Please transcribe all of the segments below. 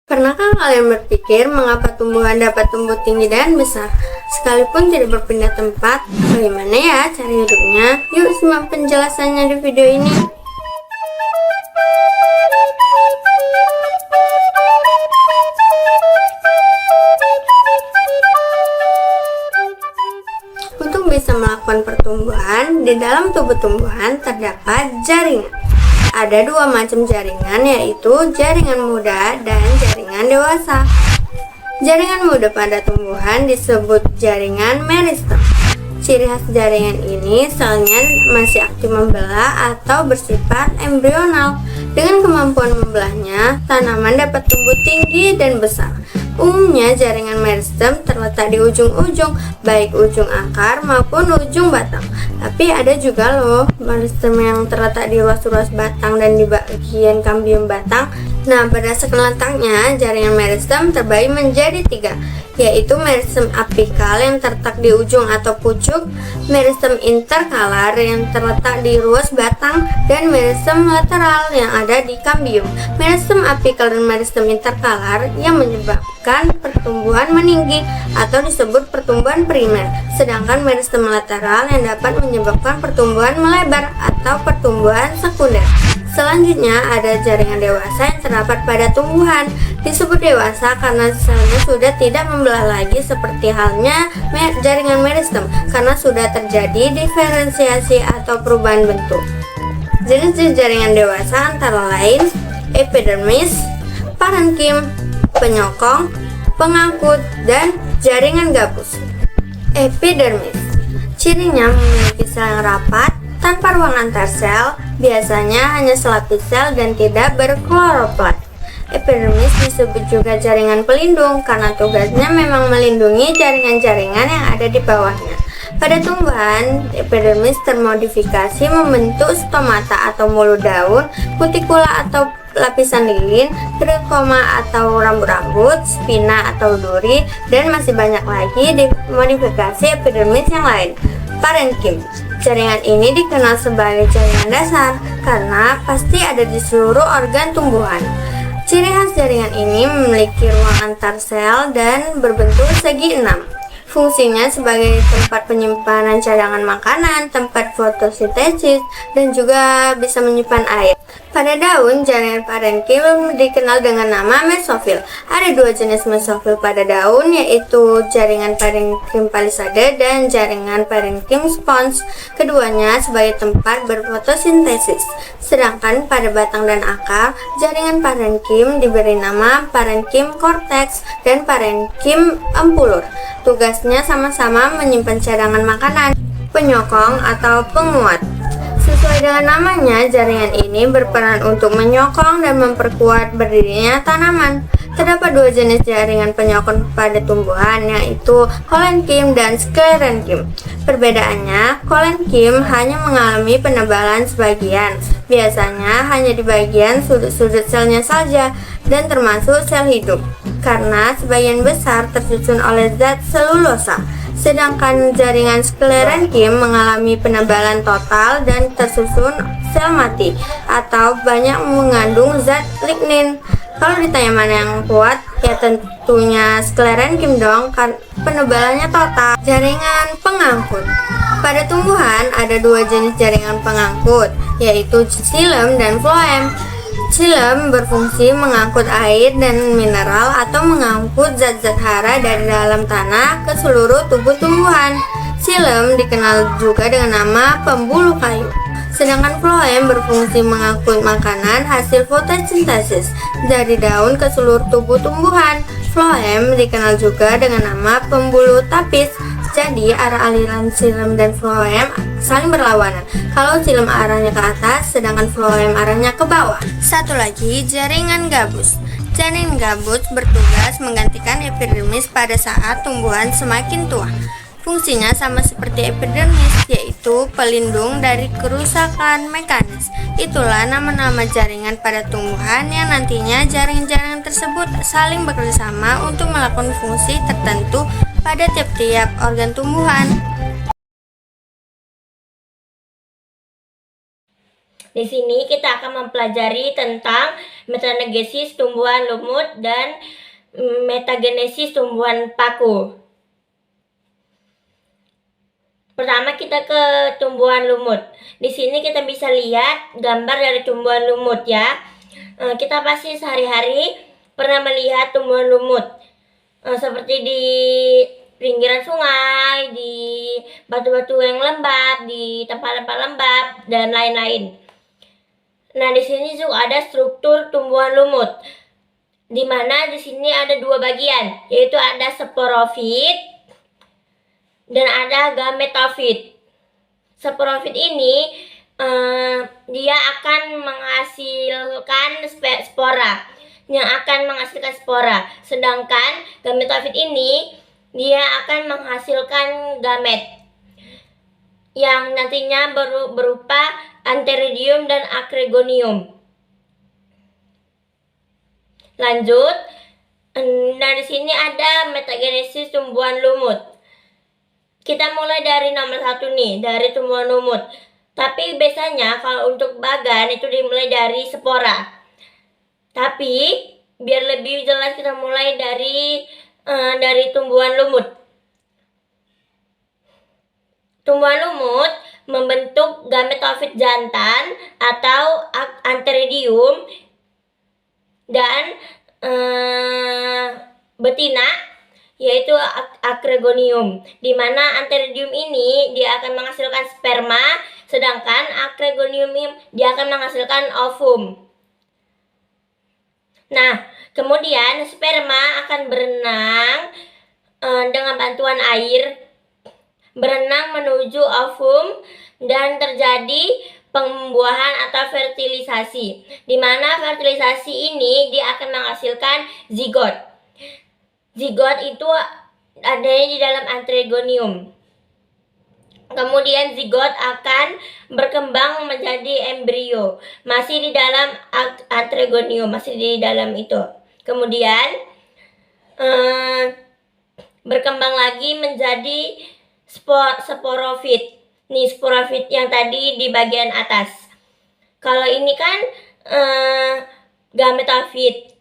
Pernahkah kalian berpikir mengapa tumbuhan dapat tumbuh tinggi dan besar, sekalipun tidak berpindah tempat? Bagaimana ya cara hidupnya? Yuk simak penjelasannya di video ini. Untuk bisa melakukan pertumbuhan, di dalam tubuh tumbuhan terdapat jaringan. Ada dua macam jaringan, yaitu jaringan muda dan jaringan dewasa. Jaringan muda pada tumbuhan disebut jaringan meristem. Ciri khas jaringan ini selnya masih aktif membelah atau bersifat embrional. Dengan kemampuan membelahnya, tanaman dapat tumbuh tinggi dan besar. Umumnya jaringan meristem terletak di ujung-ujung, baik ujung akar maupun ujung batang. Tapi ada juga loh meristem yang terletak di ruas-ruas batang dan di bagian kambium batang. Nah, berdasarkan letaknya, jaringan meristem terbagi menjadi tiga, yaitu meristem apikal yang terletak di ujung atau pucuk, meristem interkalar yang terletak di ruas batang, dan meristem lateral yang ada di kambium. Meristem apikal dan meristem interkalar yang menyebabkan pertumbuhan meninggi atau disebut pertumbuhan primer, sedangkan meristem lateral yang dapat menyebabkan pertumbuhan melebar atau pertumbuhan sekunder. Selanjutnya ada jaringan dewasa yang terdapat pada tumbuhan. Disebut dewasa karena selnya sudah tidak membelah lagi seperti halnya jaringan meristem, karena sudah terjadi diferensiasi atau perubahan bentuk. Jenis jaringan dewasa antara lain epidermis, parenkim, penyokong, pengangkut, dan jaringan gabus. Epidermis, cirinya memiliki sel yang rapat tanpa ruang antar sel, biasanya hanya selapis sel dan tidak berkloroplast. Epidermis disebut juga jaringan pelindung karena tugasnya memang melindungi jaringan-jaringan yang ada di bawahnya. Pada tumbuhan, epidermis termodifikasi membentuk stomata atau mulut daun, kutikula atau lapisan lilin, trikoma atau rambut-rambut, spina atau duri, dan masih banyak lagi dimodifikasi epidermis yang lain. Parenkim, jaringan ini dikenal sebagai jaringan dasar karena pasti ada di seluruh organ tumbuhan. Ciri khas jaringan ini memiliki ruang antar sel dan berbentuk segi 6. Fungsinya sebagai tempat penyimpanan cadangan makanan, tempat fotosintesis, dan juga bisa menyimpan air. Pada daun, jaringan parenkim dikenal dengan nama mesofil. Ada dua jenis mesofil pada daun, yaitu jaringan parenkim palisade dan jaringan parenkim spons. Keduanya sebagai tempat berfotosintesis. Sedangkan pada batang dan akar, jaringan parenkim diberi nama parenkim korteks dan parenkim empulur. Tugasnya sama-sama menyimpan cadangan makanan, penyokong atau penguat. Sesuai dengan namanya, jaringan ini berperan untuk menyokong dan memperkuat berdirinya tanaman. Terdapat dua jenis jaringan penyokong pada tumbuhan, yaitu kolenkim dan sklerenkim. Perbedaannya, kolenkim hanya mengalami penebalan sebagian, biasanya hanya di bagian sudut-sudut selnya saja, dan termasuk sel hidup, karena sebagian besar tersusun oleh zat selulosa. Sedangkan jaringan sklerenkim mengalami penebalan total dan tersusun sel mati atau banyak mengandung zat lignin. Kalau ditanya mana yang kuat, ya tentunya sklerenkim dong, kan penebalannya total. Jaringan pengangkut. Pada tumbuhan ada dua jenis jaringan pengangkut, yaitu xilem dan floem. Xilem berfungsi mengangkut air dan mineral atau mengangkut zat-zat hara dari dalam tanah ke seluruh tubuh tumbuhan. Xilem dikenal juga dengan nama pembuluh kayu. Sedangkan floem berfungsi mengangkut makanan hasil fotosintesis dari daun ke seluruh tubuh tumbuhan. Floem dikenal juga dengan nama pembuluh tapis. Jadi arah aliran xilem dan floem saling berlawanan. Kalau xilem arahnya ke atas, sedangkan floem arahnya ke bawah. Satu lagi, jaringan gabus. Jaringan gabus bertugas menggantikan epidermis pada saat tumbuhan semakin tua. Fungsinya sama seperti epidermis, yaitu pelindung dari kerusakan mekanis. Itulah nama-nama jaringan pada tumbuhan yang nantinya jaringan-jaringan tersebut saling bekerjasama untuk melakukan fungsi tertentu pada tiap-tiap organ tumbuhan. Di sini kita akan mempelajari tentang metagenesis tumbuhan lumut dan metagenesis tumbuhan paku. Pertama kita ke tumbuhan lumut. Di sini kita bisa lihat gambar dari tumbuhan lumut ya. Kita pasti sehari-hari pernah melihat tumbuhan lumut. Seperti di pinggiran sungai, di batu-batu yang lembab, di tempat-tempat lembab, dan lain-lain. Nah, di sini juga ada struktur tumbuhan lumut, di mana di sini ada dua bagian, yaitu ada sporofit dan ada gametofit. Sporofit ini dia akan menghasilkan spora, sedangkan gametofit ini dia akan menghasilkan gamet yang nantinya berupa antheridium dan acrygonium. Lanjut, nah di sini ada metagenesis tumbuhan lumut. Kita mulai dari nomor 1 nih, dari tumbuhan lumut. Tapi biasanya kalau untuk bagan itu dimulai dari spora. Tapi biar lebih jelas kita mulai dari tumbuhan lumut. Tumbuhan lumut membentuk gametofit jantan atau antheridium dan betina, yaitu acrygonium, di mana antheridium ini dia akan menghasilkan sperma, sedangkan acrygonium dia akan menghasilkan ovum. Nah, kemudian sperma akan berenang dengan bantuan air, berenang menuju ovum dan terjadi pembuahan atau fertilisasi, di mana fertilisasi ini dia akan menghasilkan zigot. Zigot itu adanya di dalam antheridium. Kemudian zigot akan berkembang menjadi embrio, masih di dalam antheridium, masih di dalam itu. Kemudian berkembang lagi menjadi sporofit. Nih sporofit yang tadi di bagian atas. Kalau ini kan gametofit.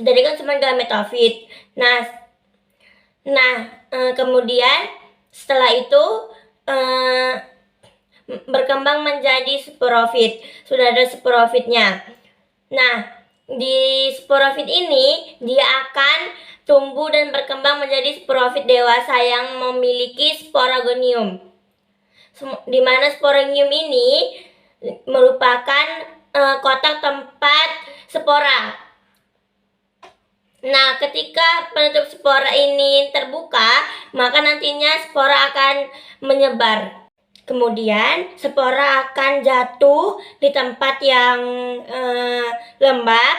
Jadi kan cuma gametofit. Kemudian setelah itu berkembang menjadi sporofit. Sudah ada sporofitnya. Nah, di sporofit ini dia akan tumbuh dan berkembang menjadi sporofit dewasa yang memiliki sporagonium, di mana sporagonium ini merupakan kotak tempat spora. Nah, ketika penutup spora ini terbuka, maka nantinya spora akan menyebar. Kemudian spora akan jatuh di tempat yang lembab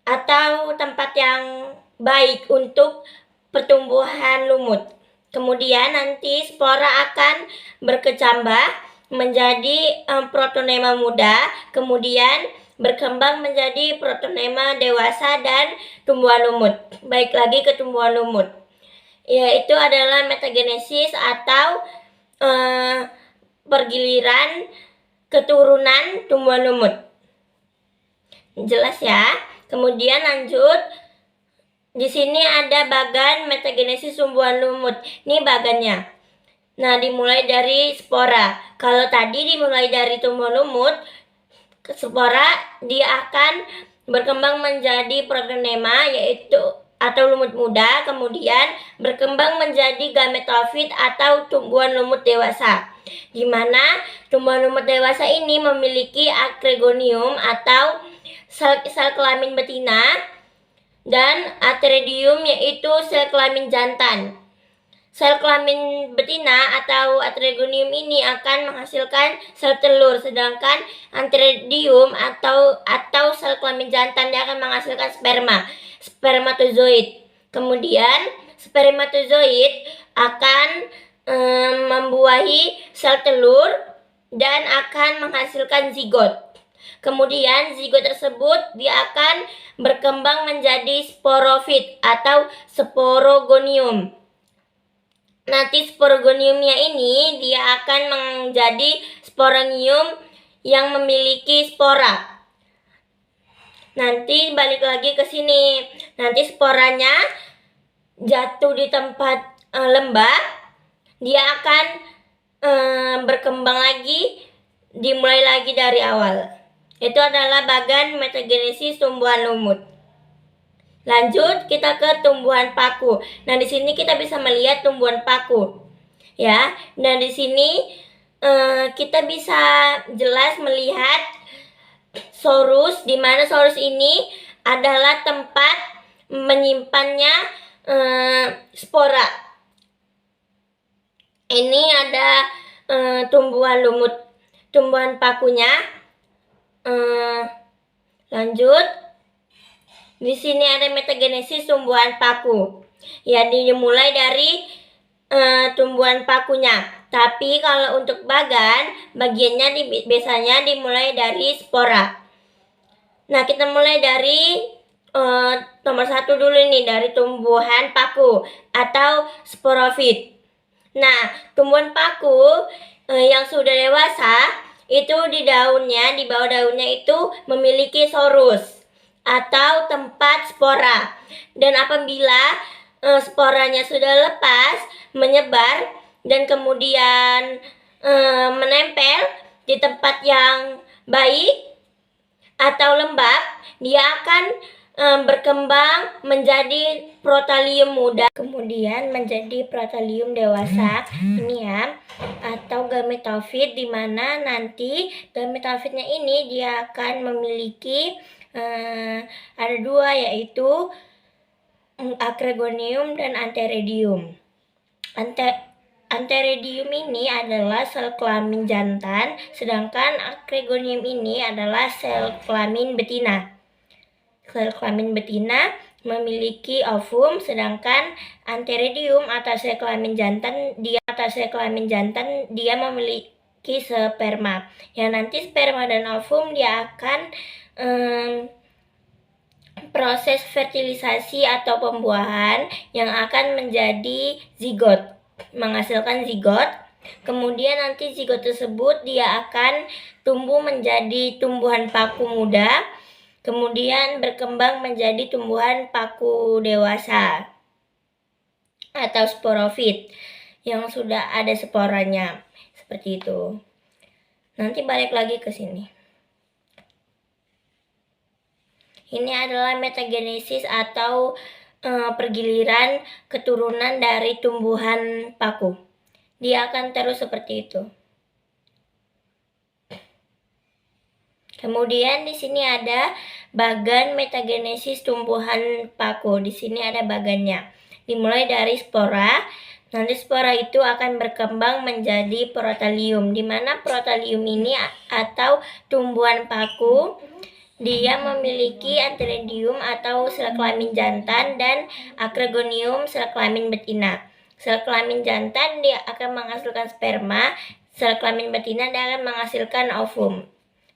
atau tempat yang baik untuk pertumbuhan lumut. Kemudian nanti spora akan berkecambah menjadi protonema muda, kemudian berkembang menjadi protonema dewasa dan tumbuhan lumut. Baik lagi ke tumbuhan lumut, yaitu adalah metagenesis atau pergiliran keturunan tumbuhan lumut. Jelas ya? Kemudian lanjut. Di sini ada bagan metagenesis tumbuhan lumut. Ini bagannya. Nah, dimulai dari spora. Kalau tadi dimulai dari tumbuhan lumut, ke spora dia akan berkembang menjadi protonema, yaitu atau lumut muda, kemudian berkembang menjadi gametofit atau tumbuhan lumut dewasa, di mana tumbuhan lumut dewasa ini memiliki acrygonium atau sel kelamin betina dan antheridium, yaitu sel kelamin jantan. Sel kelamin betina atau antheridium ini akan menghasilkan sel telur, sedangkan antheridium atau sel kelamin jantan dia akan menghasilkan spermatozoid. Kemudian spermatozoid akan membuahi sel telur dan akan menghasilkan zigot. Kemudian zigot tersebut dia akan berkembang menjadi sporofit atau sporogonium. Nanti sporogoniumnya ini dia akan menjadi sporangium yang memiliki spora. Nanti balik lagi ke sini. Nanti sporanya jatuh di tempat lembab, dia akan berkembang lagi, dimulai lagi dari awal. Itu adalah bagan metagenesis tumbuhan lumut. Lanjut kita ke tumbuhan paku. Nah, di sini kita bisa melihat tumbuhan paku. Ya, dan di sini kita bisa jelas melihat sorus, di mana sorus ini adalah tempat menyimpannya spora. Ini ada tumbuhan lumut, tumbuhan pakunya. Lanjut, di sini ada metagenesis tumbuhan paku. Ya, dimulai dari tumbuhan pakunya. Tapi kalau untuk bagan, bagiannya biasanya dimulai dari spora. Nah, kita mulai dari nomor 1 dulu nih, dari tumbuhan paku atau sporofit. Nah, tumbuhan paku yang sudah dewasa itu di daunnya, di bawah daunnya itu memiliki sorus atau tempat spora. Dan apabila sporanya sudah lepas, menyebar, dan kemudian menempel di tempat yang baik atau lembab, dia akan berkembang menjadi protalium muda, kemudian menjadi protalium dewasa. Ini ya, atau gametofit, di mana nanti gametofitnya ini dia akan memiliki ada 2, yaitu acrygonium dan antheridium. Antheridium ini adalah sel kelamin jantan, sedangkan acrygonium ini adalah sel kelamin betina. Sel kelamin betina memiliki ovum, sedangkan antheridium atau sel kelamin jantan dia memiliki sperma. Yang nanti sperma dan ovum dia akan proses fertilisasi atau pembuahan yang akan menjadi zigot, menghasilkan zigot. Kemudian nanti zigot tersebut dia akan tumbuh menjadi tumbuhan paku muda, kemudian berkembang menjadi tumbuhan paku dewasa atau sporofit yang sudah ada sporanya, seperti itu. Nanti balik lagi ke sini. Ini adalah metagenesis atau pergiliran keturunan dari tumbuhan paku. Dia akan terus seperti itu. Kemudian di sini ada bagan metagenesis tumbuhan paku. Di sini ada bagannya. Dimulai dari spora. Nanti spora itu akan berkembang menjadi protalium, di mana protalium ini atau tumbuhan paku dia memiliki antheridium atau sel kelamin jantan dan acrygonium sel kelamin betina. Sel kelamin jantan dia akan menghasilkan sperma, sel kelamin betina dia akan menghasilkan ovum.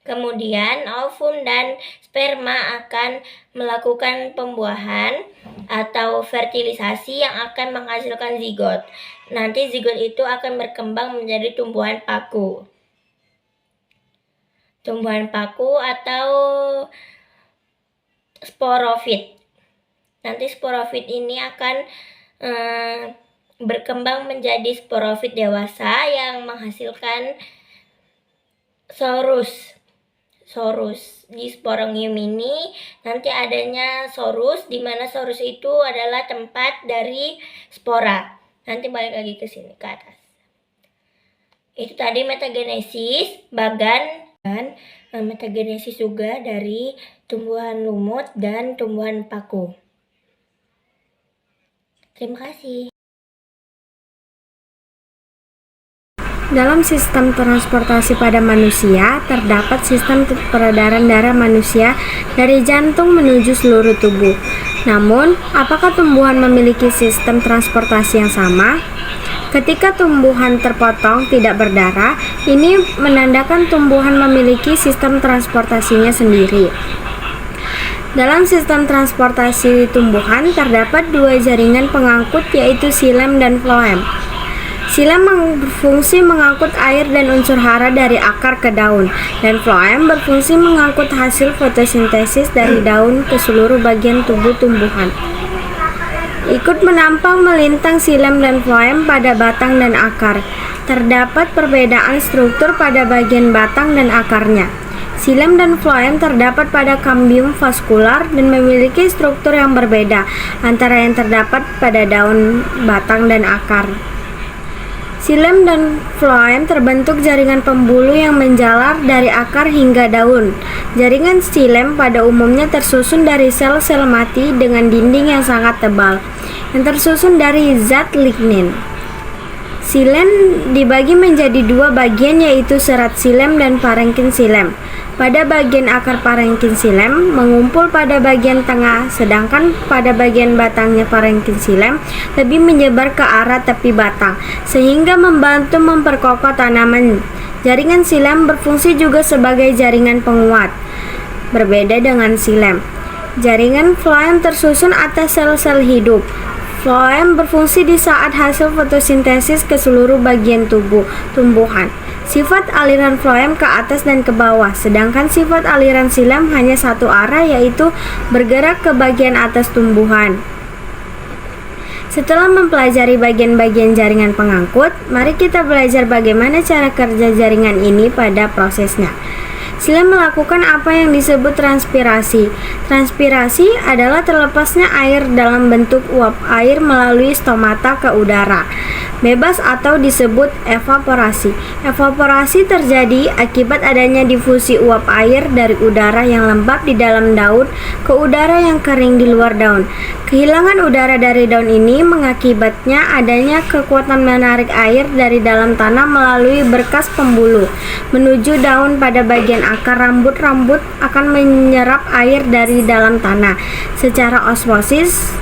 Kemudian ovum dan sperma akan melakukan pembuahan atau fertilisasi yang akan menghasilkan zigot. Nanti zigot itu akan berkembang menjadi tumbuhan paku. Tumbuhan paku atau sporofit. Nanti sporofit ini akan berkembang menjadi sporofit dewasa yang menghasilkan sorus. Di sporangium ini nanti adanya sorus, di mana sorus itu adalah tempat dari spora. Nanti balik lagi ke sini ke atas. Itu tadi metagenesis bagan dan metagenesis juga dari tumbuhan lumut dan tumbuhan paku. Terima kasih. Dalam sistem transportasi pada manusia, terdapat sistem peredaran darah manusia dari jantung menuju seluruh tubuh. Namun, apakah tumbuhan memiliki sistem transportasi yang sama? Ketika tumbuhan terpotong tidak berdarah, ini menandakan tumbuhan memiliki sistem transportasinya sendiri. Dalam sistem transportasi tumbuhan, terdapat 2 jaringan pengangkut, yaitu xilem dan floem. Xilem berfungsi mengangkut air dan unsur hara dari akar ke daun, dan floem berfungsi mengangkut hasil fotosintesis dari daun ke seluruh bagian tubuh tumbuhan. Ikut menampang melintang xilem dan floem pada batang dan akar. Terdapat perbedaan struktur pada bagian batang dan akarnya. Xilem dan floem terdapat pada kambium vaskular dan memiliki struktur yang berbeda antara yang terdapat pada daun, batang, dan akar. Xilem dan floem terbentuk jaringan pembuluh yang menjalar dari akar hingga daun. Jaringan xilem pada umumnya tersusun dari sel-sel mati dengan dinding yang sangat tebal, yang tersusun dari zat lignin. Xilem dibagi menjadi dua bagian, yaitu serat xilem dan parenkin xilem. Pada bagian akar parenkin xilem mengumpul pada bagian tengah, sedangkan pada bagian batangnya parenkin xilem lebih menyebar ke arah tepi batang, sehingga membantu memperkokoh tanaman. Jaringan xilem berfungsi juga sebagai jaringan penguat. Berbeda dengan xilem, jaringan floem tersusun atas sel-sel hidup. Floem berfungsi di saat hasil fotosintesis ke seluruh bagian tubuh tumbuhan. Sifat aliran floem ke atas dan ke bawah, sedangkan sifat aliran xilem hanya satu arah, yaitu bergerak ke bagian atas tumbuhan. Setelah mempelajari bagian-bagian jaringan pengangkut, mari kita belajar bagaimana cara kerja jaringan ini pada prosesnya. Xilem melakukan apa yang disebut transpirasi. Transpirasi adalah terlepasnya air dalam bentuk uap air melalui stomata ke udara bebas atau disebut evaporasi. Evaporasi terjadi akibat adanya difusi uap air dari udara yang lembab di dalam daun ke udara yang kering di luar daun. Kehilangan udara dari daun ini mengakibatnya adanya kekuatan menarik air dari dalam tanah melalui berkas pembuluh menuju daun. Pada bagian akar, rambut-rambut akan menyerap air dari dalam tanah secara osmosis.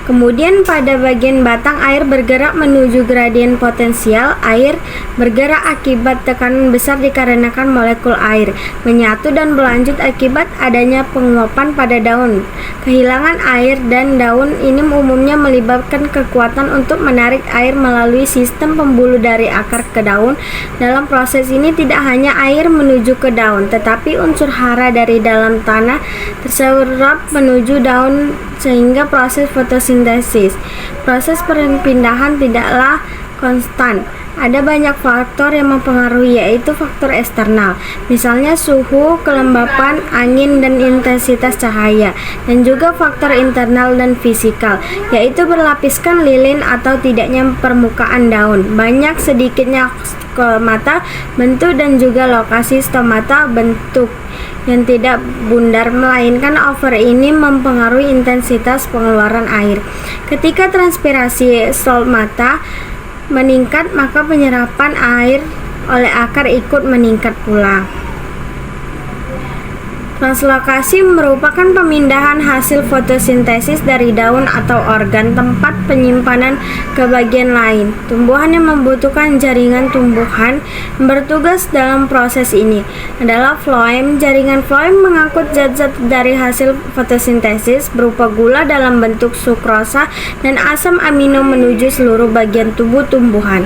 Kemudian pada bagian batang, air bergerak menuju gradien potensial. Air bergerak akibat tekanan besar dikarenakan molekul air menyatu dan berlanjut akibat adanya penguapan pada daun. Kehilangan air dan daun ini umumnya melibatkan kekuatan untuk menarik air melalui sistem pembuluh dari akar ke daun. Dalam proses ini tidak hanya air menuju ke daun, tetapi unsur hara dari dalam tanah terserap menuju daun sehingga proses fotosintesis. Proses perpindahan tidaklah konstan. Ada banyak faktor yang mempengaruhi, yaitu faktor eksternal, misalnya suhu, kelembapan, angin, dan intensitas cahaya, dan juga faktor internal dan fisikal, yaitu berlapiskan lilin atau tidaknya permukaan daun, banyak sedikitnya stomata bentuk, dan juga lokasi stomata bentuk yang tidak bundar, melainkan over ini mempengaruhi intensitas pengeluaran air. Ketika transpirasi stomata meningkat, maka penyerapan air oleh akar ikut meningkat pula. Translokasi merupakan pemindahan hasil fotosintesis dari daun atau organ tempat penyimpanan ke bagian lain. Tumbuhan yang membutuhkan jaringan tumbuhan yang bertugas dalam proses ini adalah floem. Jaringan floem mengangkut zat-zat dari hasil fotosintesis berupa gula dalam bentuk sukrosa dan asam amino menuju seluruh bagian tubuh tumbuhan.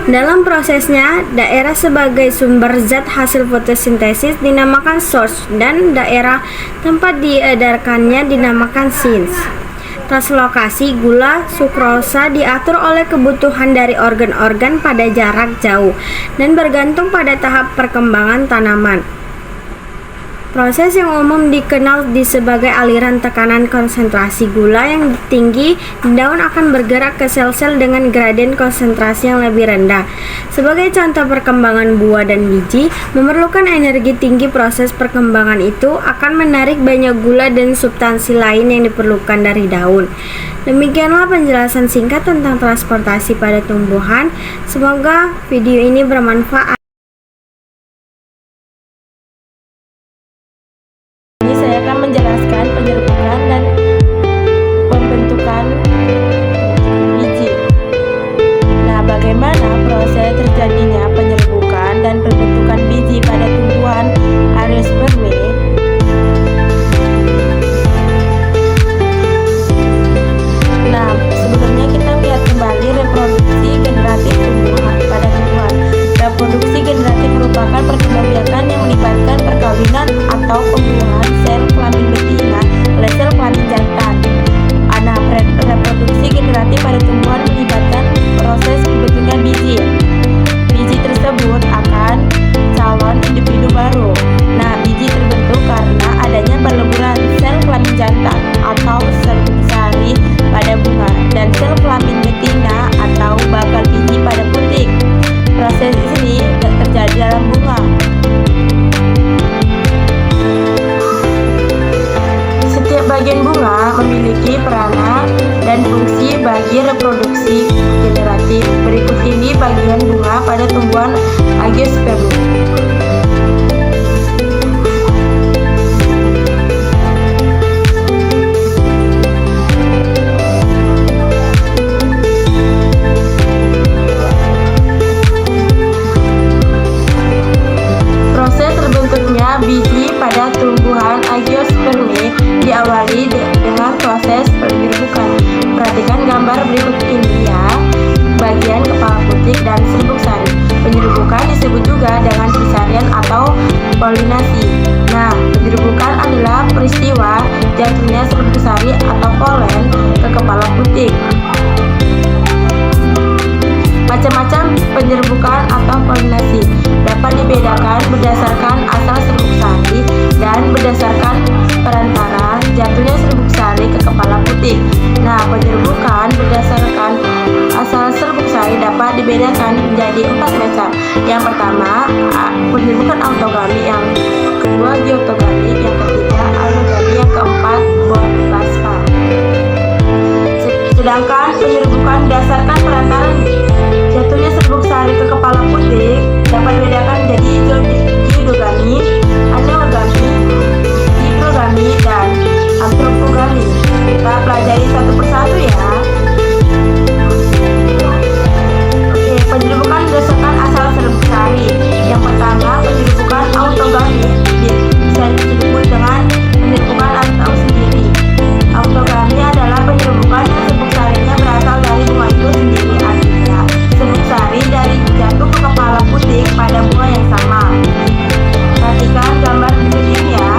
Dalam prosesnya, daerah sebagai sumber zat hasil fotosintesis dinamakan source dan daerah tempat diedarkannya dinamakan sins. Translokasi gula sukrosa diatur oleh kebutuhan dari organ-organ pada jarak jauh dan bergantung pada tahap perkembangan tanaman. Proses yang umum dikenal sebagai aliran tekanan. Konsentrasi gula yang tinggi di daun akan bergerak ke sel-sel dengan gradien konsentrasi yang lebih rendah. Sebagai contoh, perkembangan buah dan biji memerlukan energi tinggi. Proses perkembangan itu akan menarik banyak gula dan substansi lain yang diperlukan dari daun. Demikianlah penjelasan singkat tentang transportasi pada tumbuhan. Semoga video ini bermanfaat. Saya akan menjelaskan penyerbukan dan pembentukan biji. Nah, bagaimana proses terjadinya penyerbukan dan pembentukan biji pada tumbuhan Angiospermae? Nah, sebelumnya kita lihat kembali reproduksi generatif tumbuhan. Sebagian bunga memiliki peranan dan fungsi bagi reproduksi generatif. Berikut ini bagian bunga pada tumbuhan Angiospermum. Proses terbentuknya biji pada tumbuhan Angiospermae diawali dengan proses penyerbukan. Perhatikan gambar berikut ini ya. Bagian kepala putik dan serbuk sari. Penyerbukan disebut juga dengan persarian atau polinasi. Nah, penyerbukan adalah peristiwa jatuhnya serbuk sari atau polen ke kepala putik. Macam-macam penyerbukan atau polinasi dapat dibedakan berdasarkan asal serbuk sari dan berdasarkan perantara jatuhnya serbuk sari ke kepala putik. Nah, penyerbukan berdasarkan asal serbuk sari dapat dibedakan menjadi 4 macam. Yang pertama, penyerbukan autogami, yang kedua geotogami, yang ketiga allogami, yang keempat Boswellia. Sedangkan penyerbukan berdasarkan perantara jatuhnya serbuk sari ke kepala putik dapat dibedakan menjadi zygogami, aneogami, diplogami, dan antropogami. Kita pelajari satu persatu ya. Oke, penyerbukan berdasarkan asal serbuk sari. Yang pertama, penyerbukan autogami bisa disebut dengan penyerbukan atau sendiri. Autogami adalah penyerbukan yang serbuk sarinya berasal dari bunga itu sendiri. Artinya, serbuk sari dari jatuh ke kepala putik pada bunga yang sama. Perhatikan gambar berikut ini ya.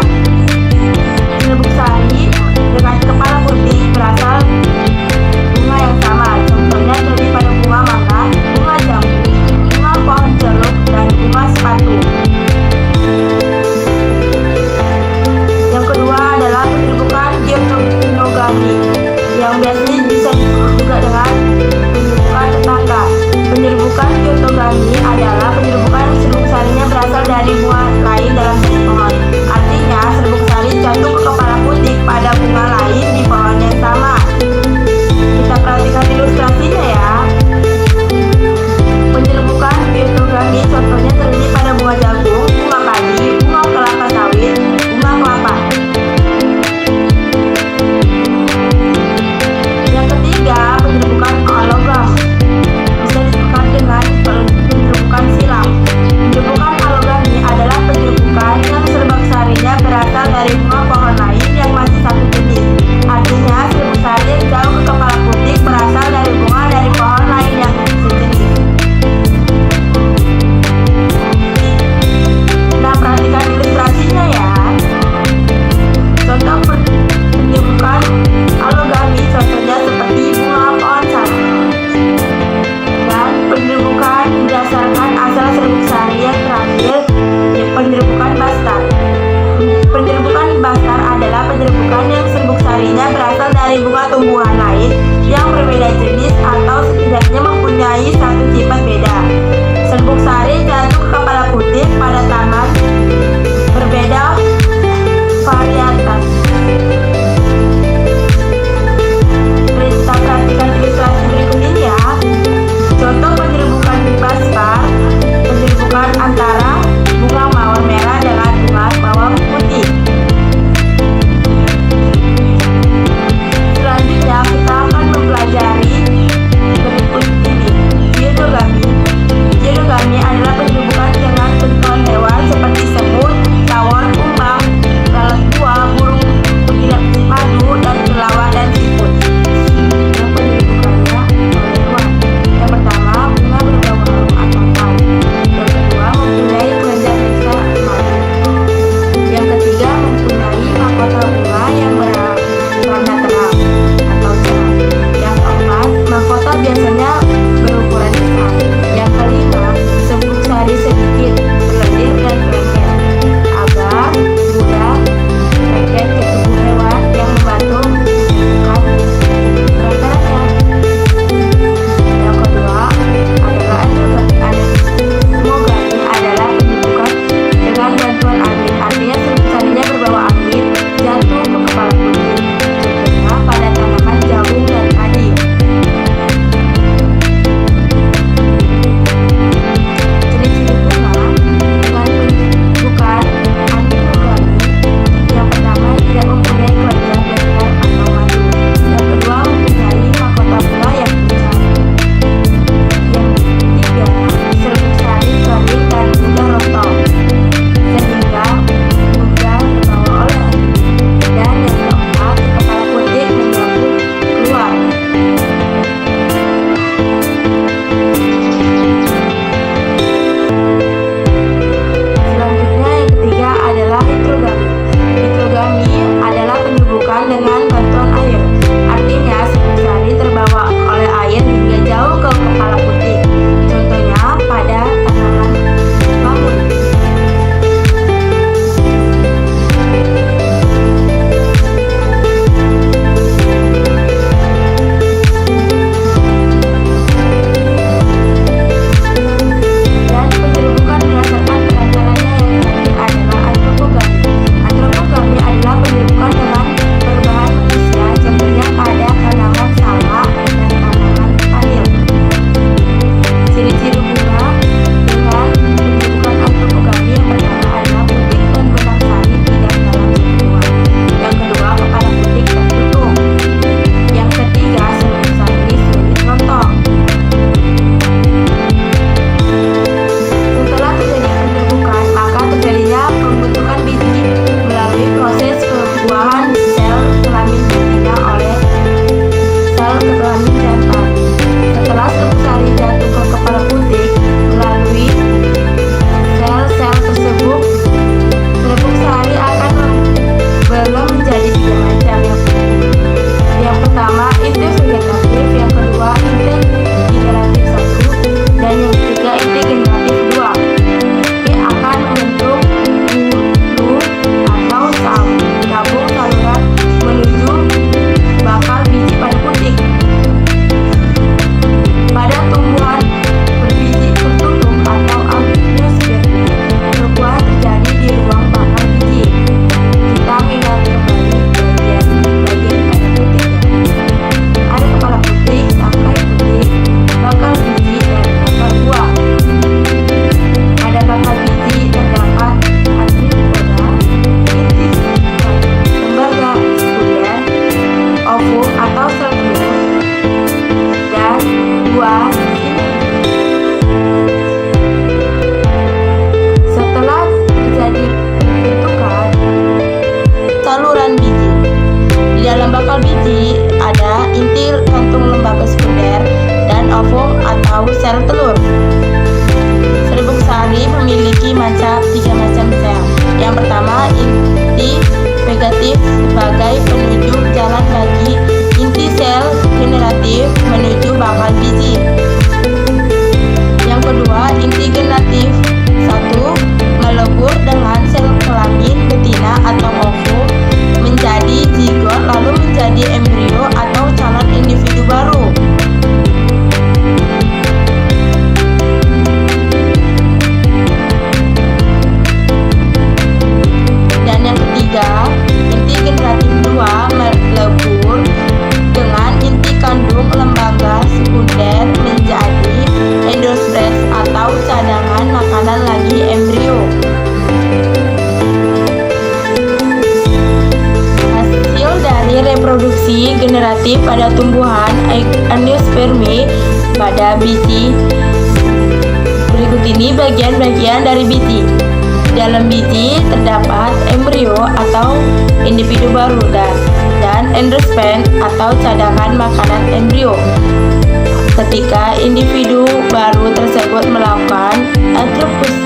Serbuk sari dengan kepala putik berasal bunga yang sama. Contohnya terjadi pada bunga mangga, bunga jambu, bunga pohon jeruk, dan bunga sepatu. Yang kedua adalah penyerbukan geotogami, yang biasanya bisa disebut juga dengan penyerbukan tetangga. Penyerbukan geotogami adalah penyerbukan serbuk sarinya berasal dari bunga lain dalam satu pohon. Artinya, serbuk sari jatuh ke kepala putik pada bunga lain di pohon yang sama. Kita perhatikan ilustrasinya ya. Penyerbukan geotogami contohnya terjadi pada bunga jagung, bunga padi, bunga kelapa sawit, bunga kelapa. Yang ketiga, penyerbukan allogam. Bisa disebutkan dengan penyerbukan silang. Penyerbukan allogami adalah penyerbukan yang serbuk sarinya berasal dari bunga pohon lain yang masih satu jenis. Artinya, serbuk sari yang jauh ke kepala putik berasal dari bunga dari pohon lain yang sejenis. Nah, perhatikan ilustrasinya ya. Contoh penyerbukan allogami contohnya seperti bunga pohon sagu. Dan penyerbukan berdasarkan asal serbuk sari yang terakhir, penyerbukan bastar. Penyerbukan bastar adalah penyerbukan yang serbuk sarinya berasal dari bunga tumbuhan lain yang berbeda jenis atau setidaknya mempunyai satu sifat beda. Serbuk sari jatuh ke kepala putik pada taman berbeda varietas. Kita perhatikan ilustrasi berikut ini ya. Contoh penyerbukan bastar, penyerbukan antara bunga mawar merah dengan bunga mawar putih. Selanjutnya dalam bakal biji ada inti kantung lembaga sekunder dan ovum atau sel telur. Serbuk sari memiliki tiga macam sel. Yang pertama, inti vegatif sebagai penunjuk jalan bagi inti sel generatif menuju bakal biji. Yang kedua, inti generatif 1 melebur dengan sel kelamin betina atau ovum menjadi zigot lalu menjadi embrio atau calon individu baru. Dan yang ketiga, inti generatif 2 melebur dengan inti kandung lembaga sekunder menjadi endosperm atau cadangan makanan lagi embrio. Hasil dari reproduksi generatif pada tumbuhan angiospermi pada biji. Berikut ini bagian-bagian dari biji. Di dalam biji terdapat embrio atau individu baru dan endosperm atau cadangan makanan embrio. Ketika individu baru tersebut melakukan antroposis